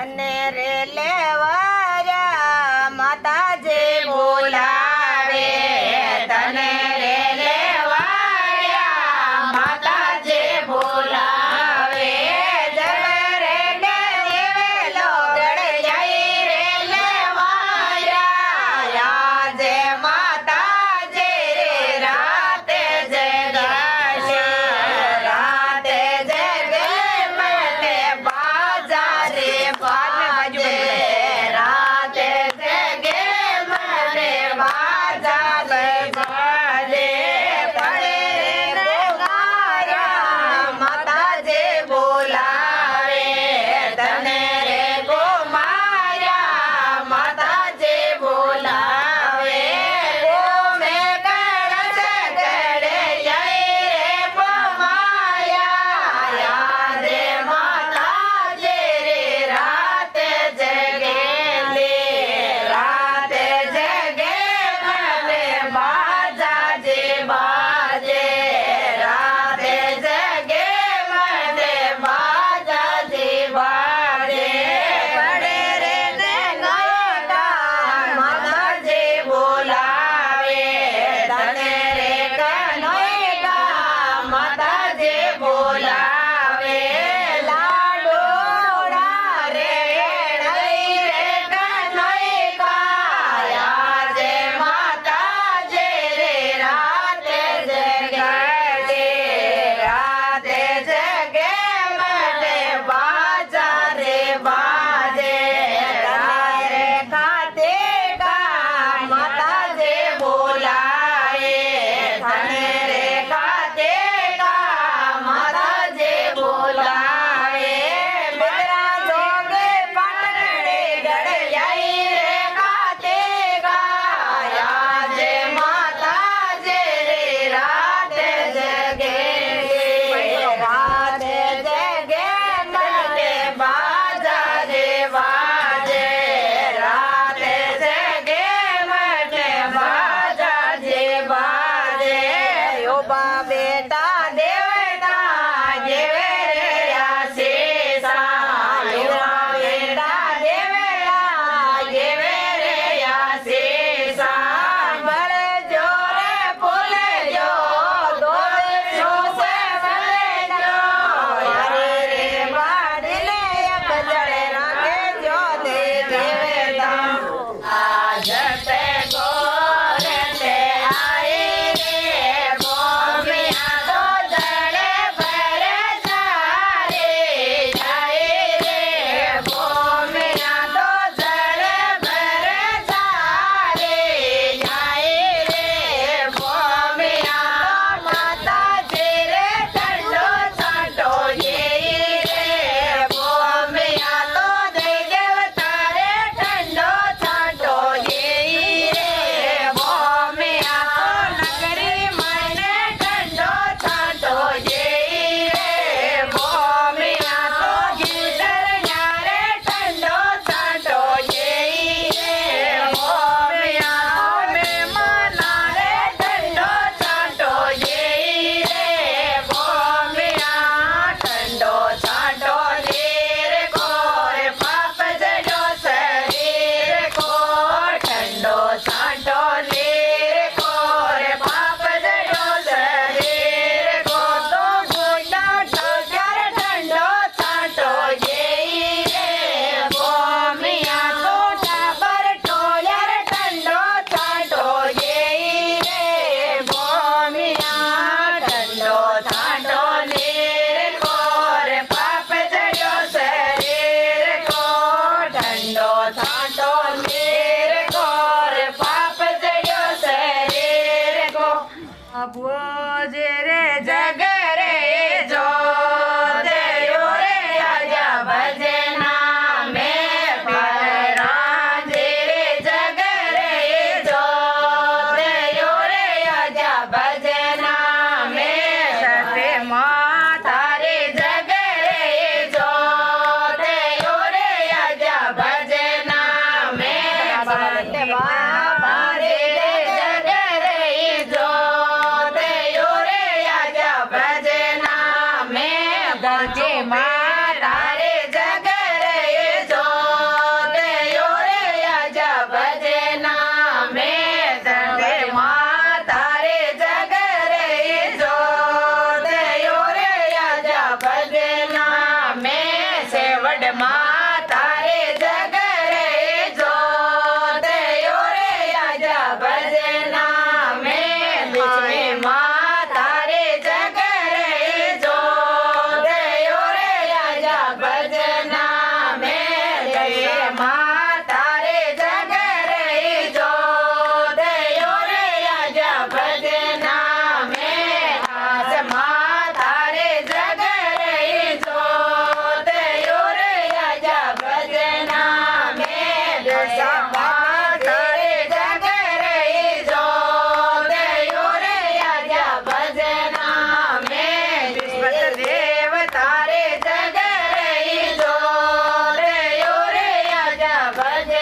તને રે લેવાયા માતાજી બોલાવે તને રે લેવાયા માતાજી બોલાવે જવે રે દેવેલો ગળ જઈ રે લેવાયા આજે માતાજી રે રાતે જગાશે રાતે જગે મને બાજા રે બાજે રાતે જગે મને બાજા રે બાજે પડે રે ગોમાયા માતાજી બોલાવે તને રે ગોમાયા માતાજી બોલાવે ગોમે કળશ ગળે જઈ રે ગોમાયા યારે માતાજી રે રાતે જગે લે રાતે જગે મને બાજા જે બાજે રાતે જગે મને બાજા જે બાજે પડે રે ને ગાયકા માતાજી બોલાવે તને રે કનૈયા માતાજી બોલાવે લાડોડા રે નઈ રે કનૈયા આજે માતાજી રે રાતે જગે રાતે જગે મને બાજા રે બાજે તારે ખાતે કા માતાજી બોલાવે તને રે ખાતે કા માતાજી બોલાવે મેરા જોગે પાટણે ગળ જઈ રે ખાતે કા આજે માતાજી રે રાતે જગે રાતે જગે મને બાજા રે બાજે રાતે જગે મને બાજા જે બાજે યોબા બેટા દેવતા જેવે રે આશીષા યોબા બેટા દેવેલા જેવે રે આશીષા મળે જો રે ફૂલે જો દોડે સે મળે જો યારે રે વાડીને એક જડે રાખે જો દે દેવેતા આજ તે ગોરે તે આઈ રે ગોમિયા તો જડે ભરે જાય રે ગોમિયા તો જડે ભરે જાય રે ગોમિયા માતાજી રે ઠંડો છાંટો જેઈ રે ગોમિયા તો દે દેવતા રે ઠંડો છાંટો જેઈ રે ગોમિયા તો નગરી મને ઠંડો છાંટો જેઈ રે ગોમિયા તો ગીધર ન્યારે ઠંડો છાંટો જેઈ રે ગોમિયા મહેમાના રે ઠંડો છાંટો જેઈ રે ગોમિયા ઠંડો છાંટો લીર કોરે પાપ જડ્યો શરીર કો ઠંડો છાંટો લીર કોરે પાપ જડ્યો શરીર કો તો ગુડા ઠોકર ઠંડો છાંટો જેઈ રે ગોમિયા તો ટાબર ટોયર ઠંડો છાંટો જેઈ રે ગોમિયા ઠંડો છાંટો લીર કોરે પાપ જડ્યો શરીર કો ઠંડો છાંટો લીર કોરે પાપ જડ્યો શરીર કો ભોજે રે જગ રે જો દેયો રે આજા ભજના મે પરાજે રે જગ રે જો દેયો રે આજા ભજના મે સતે માતા રે જગ રે જો દેયો રે આજા ભજના મે સતે બાબા રે જગ રે જો દેયો રે આજા ભજના મે ગજે માતા રે જગ રે જો समाज रे जग रही जो देयो रे आजा भजना में विश्वत देव तारे जग रही जो देयो रे आजा भजना